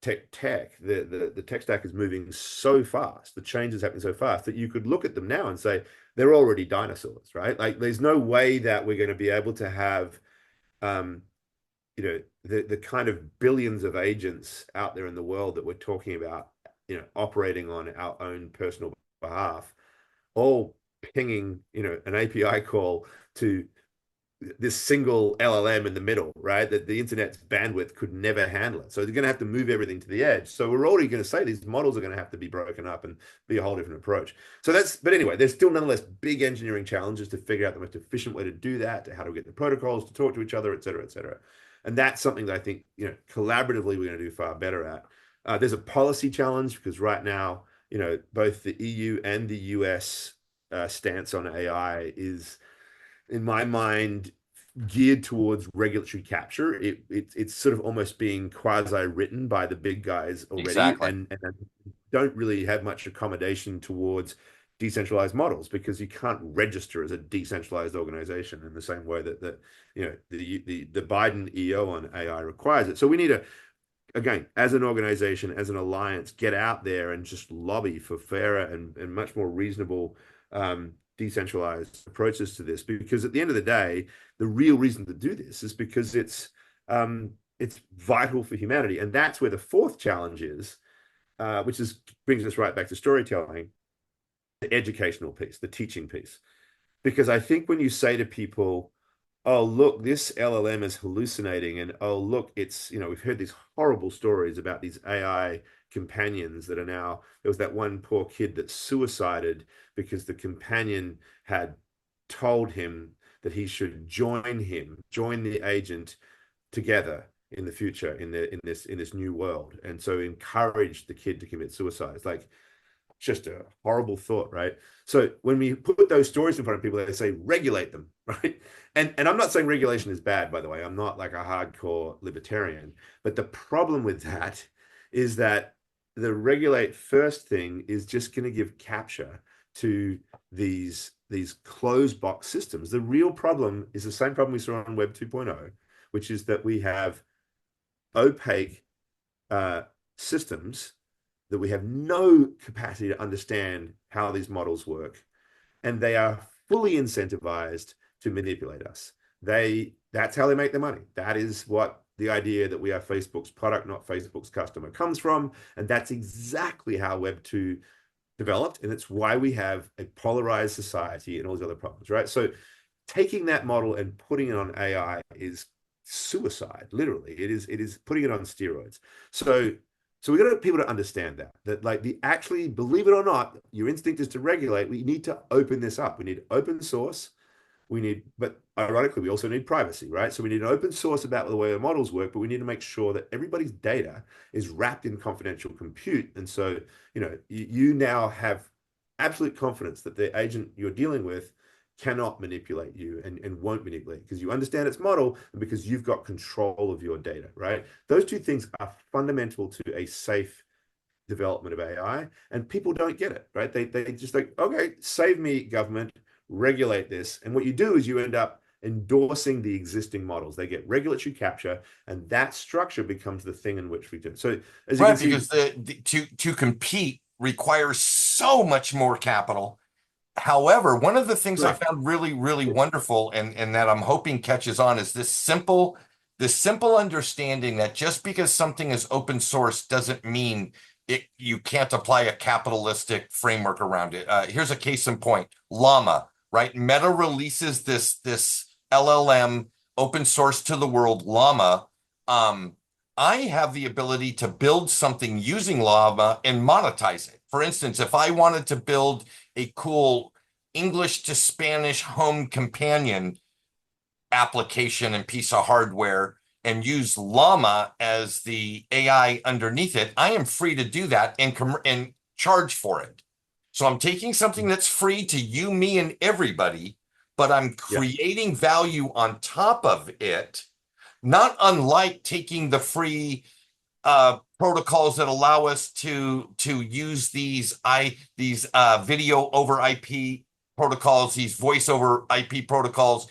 Speaker 2: the tech stack is moving so fast, the change is happening so fast that you could look at them now and say they're already dinosaurs, right? Like there's no way that we're going to be able to have um, the kind of billions of agents out there in the world that we're talking about, operating on our own personal behalf, all pinging, an API call to this single LLM in the middle, right? That the internet's bandwidth could never handle it. So they're going to have to move everything to the edge. So we're already going to say these models are going to have to be broken up and be a whole different approach. But anyway, there's still nonetheless big engineering challenges to figure out the most efficient way to do that, to how to get the protocols to talk to each other, et cetera, et cetera. And that's something that I think, collaboratively we're going to do far better at. There's a policy challenge because right now, both the EU and the US stance on AI is, in my mind, geared towards regulatory capture. It's sort of almost being quasi written by the big guys already,
Speaker 1: Exactly.
Speaker 2: and don't really have much accommodation towards decentralized models because you can't register as a decentralized organization in the same way that the Biden EO on AI requires it. So we need to, again, as an organization, as an alliance, get out there and just lobby for fairer and much more reasonable decentralized approaches to this. Because at the end of the day, the real reason to do this is because it's vital for humanity, and that's where the fourth challenge is, which is brings us right back to storytelling, the educational piece, the teaching piece. Because I think when you say to people, oh, look, this LLM is hallucinating. And oh, look, we've heard these horrible stories about these AI companions that are now, there was that one poor kid that suicided because the companion had told him that he should join the agent together in the future in this new world. And so encouraged the kid to commit suicide. It's like, just a horrible thought, right? So when we put those stories in front of people, they say regulate them, right? And I'm not saying regulation is bad, by the way. I'm not like a hardcore libertarian, but the problem with that is that the regulate first thing is just going to give capture to these closed box systems. The real problem is the same problem we saw on Web 2.0, which is that we have opaque uh, systems that we have no capacity to understand how these models work, and they are fully incentivized to manipulate us. That's how they make their money. That is what the idea that we are Facebook's product, not Facebook's customer, comes from, and that's exactly how Web 2 developed, and it's why we have a polarized society and all these other problems, right? So taking that model and putting it on AI is suicide, literally. It is putting it on steroids. So we got people to understand that like the actually, believe it or not, your instinct is to regulate. We need to open this up. We need open source. but ironically, we also need privacy, right? So we need an open source about the way the models work, but we need to make sure that everybody's data is wrapped in confidential compute. And so, you now have absolute confidence that the agent you're dealing with cannot manipulate you and won't manipulate because you understand its model and because you've got control of your data, right? Those two things are fundamental to a safe development of AI, and people don't get it, right? They just like, okay, save me, government, regulate this. And what you do is you end up endorsing the existing models. They get regulatory capture, and that structure becomes the thing in which we do. So as you can
Speaker 1: Right,
Speaker 2: see,
Speaker 1: because to compete requires so much more capital. However, one of the things I
Speaker 2: right.
Speaker 1: found really, really wonderful and that I'm hoping catches on is this simple understanding that just because something is open source doesn't mean you can't apply a capitalistic framework around it. Here's a case in point, Llama, right? Meta releases this LLM open source to the world, Llama. Um, I have the ability to build something using Llama and monetize it. For instance, if I wanted to build a cool English to Spanish home companion application and piece of hardware and use Llama as the AI underneath it, I am free to do that and charge for it. So I'm taking something that's free to you, me, and everybody, but I'm
Speaker 2: Yeah.
Speaker 1: creating value on top of it, not unlike taking the free protocols that allow us to use these video over IP protocols, these voice over IP protocols,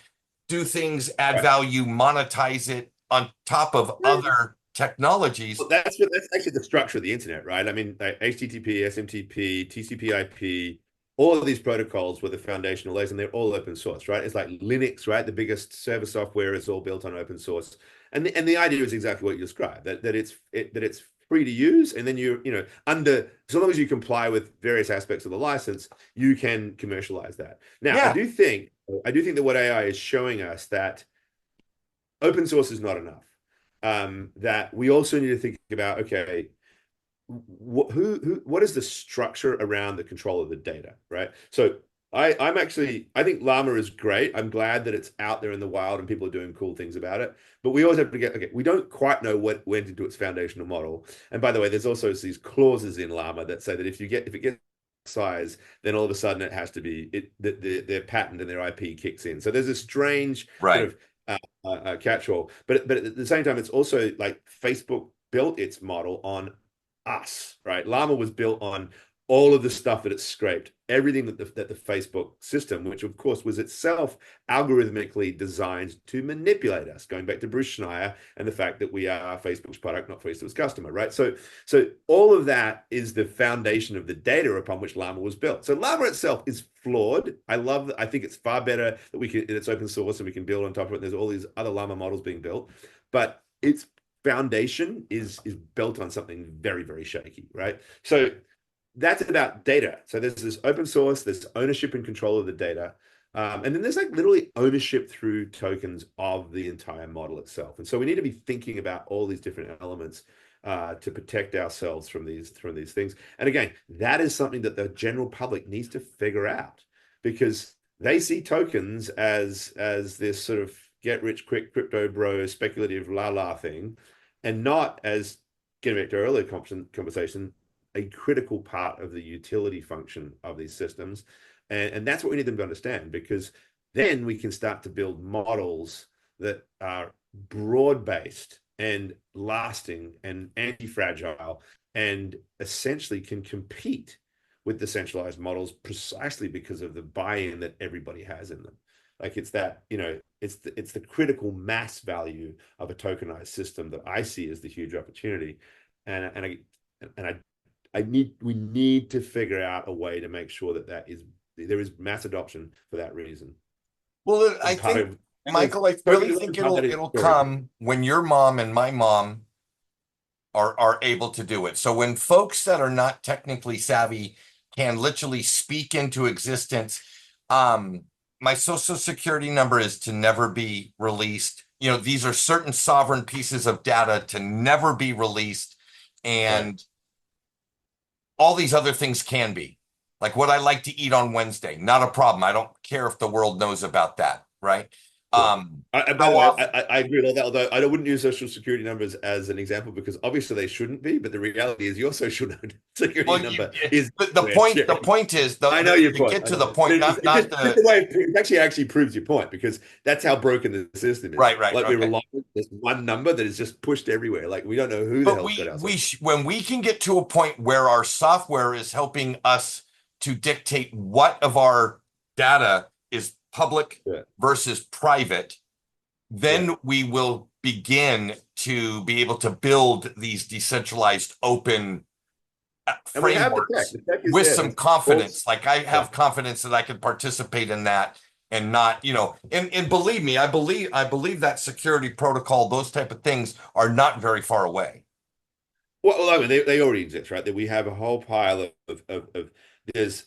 Speaker 1: do things, add
Speaker 2: Right.
Speaker 1: value, monetize it on top of other technologies.
Speaker 2: Well, that's actually the structure of the internet, right? I mean, like HTTP, SMTP, TCP/IP, all of these protocols were the foundational layers, and they're all open source, right? It's like Linux, right? The biggest server software is all built on open source, and the idea is exactly what you described that it's free to use, and then under so long as you comply with various aspects of the license, you can commercialize that. Now,
Speaker 1: Yeah,
Speaker 2: I do think that what AI is showing us that open source is not enough. That we also need to think about, okay, what is the structure around the control of the data, right? So I think Llama is great. I'm glad that it's out there in the wild and people are doing cool things about it. But we always have to okay, we don't quite know what went into its foundational model. And by the way, there's also these clauses in Llama that say that if it gets size, then all of a sudden it has to be their patent and their IP kicks in. So there's a strange sort
Speaker 1: right.
Speaker 2: of catch-all. But at the same time, it's also like Facebook built its model on us, right? Llama was built on all of the stuff that it scraped, everything that the Facebook system, which of course was itself algorithmically designed to manipulate us, going back to Bruce Schneier and the fact that we are Facebook's product, not Facebook's customer, right? So all of that is the foundation of the data upon which Llama was built. So Llama itself is flawed. I think it's far better that it's open source and we can build on top of it. There's all these other Llama models being built, but its foundation is built on something very, very shaky, right? So that's about data. So there's this open source, there's ownership and control of the data. And then there's like literally ownership through tokens of the entire model itself. And so we need to be thinking about all these different elements to protect ourselves from these things. And again, that is something that the general public needs to figure out because they see tokens as this sort of get rich quick crypto bro speculative la la thing, and not as getting back to our earlier conversation a critical part of the utility function of these systems. And that's what we need them to understand because then we can start to build models that are broad based and lasting and anti fragile and essentially can compete with the centralized models precisely because of the buy in that everybody has in them. Like it's that, it's the critical mass value of a tokenized system that I see as the huge opportunity. And we need to figure out a way to make sure that there is mass adoption for that reason.
Speaker 1: Well, I
Speaker 2: And part
Speaker 1: think,
Speaker 2: of
Speaker 1: Michael, I really
Speaker 2: tokenism
Speaker 1: think
Speaker 2: is part of that
Speaker 1: it'll
Speaker 2: story.
Speaker 1: come when your mom and my mom are able to do it. So when folks that are not technically savvy can literally speak into existence, um, my social security number is to never be released. These are certain sovereign pieces of data to never be released,
Speaker 2: Right.
Speaker 1: and all these other things can be. Like what I like to eat on Wednesday, not a problem. I don't care if the world knows about that. right?
Speaker 2: Sure.
Speaker 1: Um,
Speaker 2: By
Speaker 1: how
Speaker 2: the way,
Speaker 1: often?
Speaker 2: I agree with all that, although I wouldn't use social security numbers as an example because obviously they shouldn't be, but the reality is your social security
Speaker 1: Well,
Speaker 2: number is
Speaker 1: the
Speaker 2: we're
Speaker 1: point, the
Speaker 2: sharing.
Speaker 1: point is
Speaker 2: I know your
Speaker 1: to
Speaker 2: point.
Speaker 1: get
Speaker 2: I
Speaker 1: to
Speaker 2: know
Speaker 1: the
Speaker 2: it. But
Speaker 1: point,
Speaker 2: it's
Speaker 1: not
Speaker 2: just
Speaker 1: the
Speaker 2: the way it actually proves your point because that's how broken the system is.
Speaker 1: right, right,
Speaker 2: Like we
Speaker 1: okay.
Speaker 2: rely on this one number that is just pushed everywhere. Like we don't know who the
Speaker 1: But
Speaker 2: hell's got our social.
Speaker 1: when we can get to a point where our software is helping us to dictate what of our data is public
Speaker 2: Yeah.
Speaker 1: versus private,
Speaker 2: Yeah.
Speaker 1: then we will begin to be able to build these decentralized open
Speaker 2: And we have the tech.
Speaker 1: frameworks
Speaker 2: The tech is
Speaker 1: with
Speaker 2: there.
Speaker 1: some
Speaker 2: It's also,
Speaker 1: confidence. Like I
Speaker 2: yeah.
Speaker 1: have confidence that I can participate in that and not, and believe me, I believe that security protocol, those type of things are not very far away.
Speaker 2: Well, I mean, they already exist, right? That we have a whole pile of there's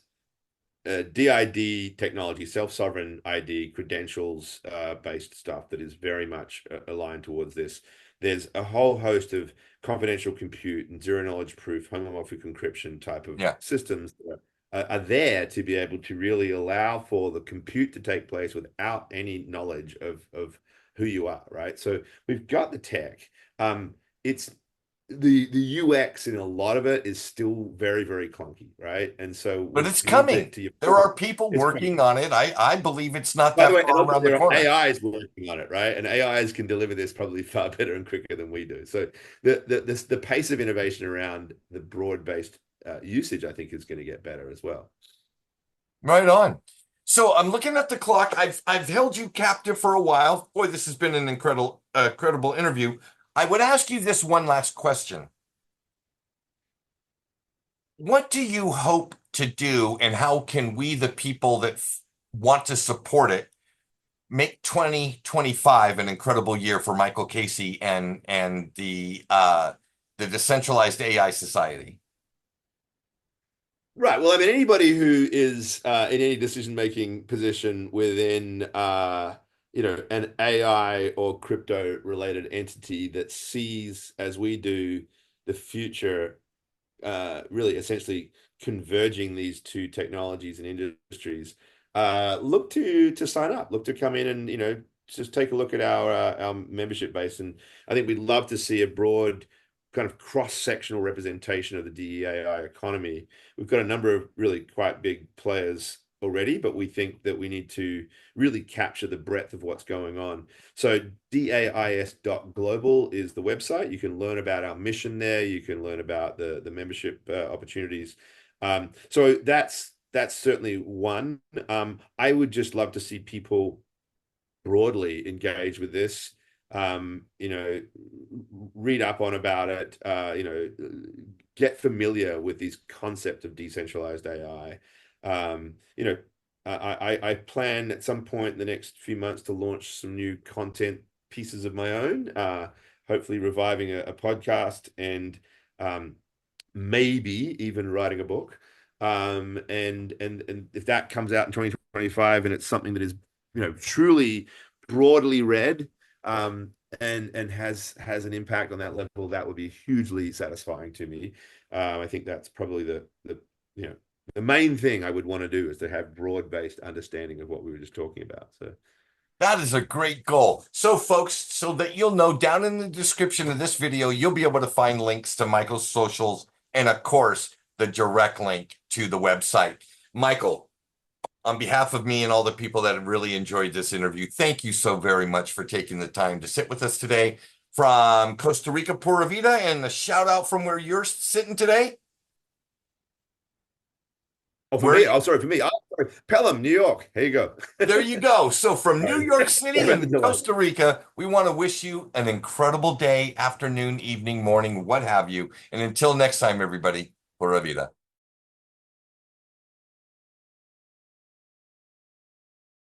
Speaker 2: DID technology, self-sovereign ID credentials based stuff that is very much aligned towards this. There's a whole host of confidential compute and zero knowledge proof, homomorphic encryption type of
Speaker 1: Yeah.
Speaker 2: systems that are there to be able to really allow for the compute to take place without any knowledge of who you are, right? So we've got the tech. It's the UX in a lot of it is still very, very clunky, right? And so
Speaker 1: But
Speaker 2: we
Speaker 1: it's
Speaker 2: need to
Speaker 1: coming.
Speaker 2: your
Speaker 1: There
Speaker 2: point,
Speaker 1: are people
Speaker 2: it's coming.
Speaker 1: working on it. I believe it's not
Speaker 2: By the
Speaker 1: that
Speaker 2: way, and
Speaker 1: far
Speaker 2: also
Speaker 1: around the
Speaker 2: there are
Speaker 1: corner.
Speaker 2: AIs working on it, right? And AIs can deliver this probably far better and quicker than we do. So the pace of innovation around the broad-based usage, I think, is going to get better as well.
Speaker 1: Right on. So I'm looking at the clock. I've held you captive for a while. Boy, this has been an incredible interview. I would ask you this one last question. What do you hope to do, and how can we, the people that want to support it, make 2025 an incredible year for Michael Casey and the decentralized AI society?
Speaker 2: Right. Well, I mean, anybody who is in any decision-making position within, an AI or crypto-related entity that sees, as we do, the future really essentially converging these two technologies and industries, look to sign up, look to come in and just take a look at our membership base, and I think we'd love to see a broad kind of cross-sectional representation of the DEAI economy. We've got a number of really quite big players already, but we think that we need to really capture the breadth of what's going on. So DAIS.global is the website. You can learn about our mission there. You can learn about the membership opportunities. So that's certainly one. I would just love to see people broadly engage with this. Read up on about it. Get familiar with these concept of decentralized AI. I plan at some point in the next few months to launch some new content pieces of my own, hopefully reviving a podcast and maybe even writing a book. And if that comes out in 2025 and it's something that is, truly broadly read, and has an impact on that level, that would be hugely satisfying to me. I think that's probably you know the main thing I would want to do is to have broad-based understanding of what we were just talking about. So
Speaker 1: That is a great goal. So, folks, so that you'll know, down in the description of this video, you'll be able to find links to Michael's socials and, of course, the direct link to the website. Michael, on behalf of me and all the people that have really enjoyed this interview, thank you so very much for taking the time to sit with us today from Costa Rica, Pura Vida, and a shout out from where you're sitting today.
Speaker 2: oh, for
Speaker 1: Where are
Speaker 2: me,
Speaker 1: you?
Speaker 2: oh, sorry, for me, oh, sorry, Pelham, New York. Here you go.
Speaker 1: There you go. So from
Speaker 2: All
Speaker 1: New
Speaker 2: right.
Speaker 1: York
Speaker 2: Sorry
Speaker 1: City
Speaker 2: about the
Speaker 1: and
Speaker 2: delay.
Speaker 1: Costa Rica, we want to wish you an incredible day, afternoon, evening, morning, what have you. And until next time, everybody, pura vida.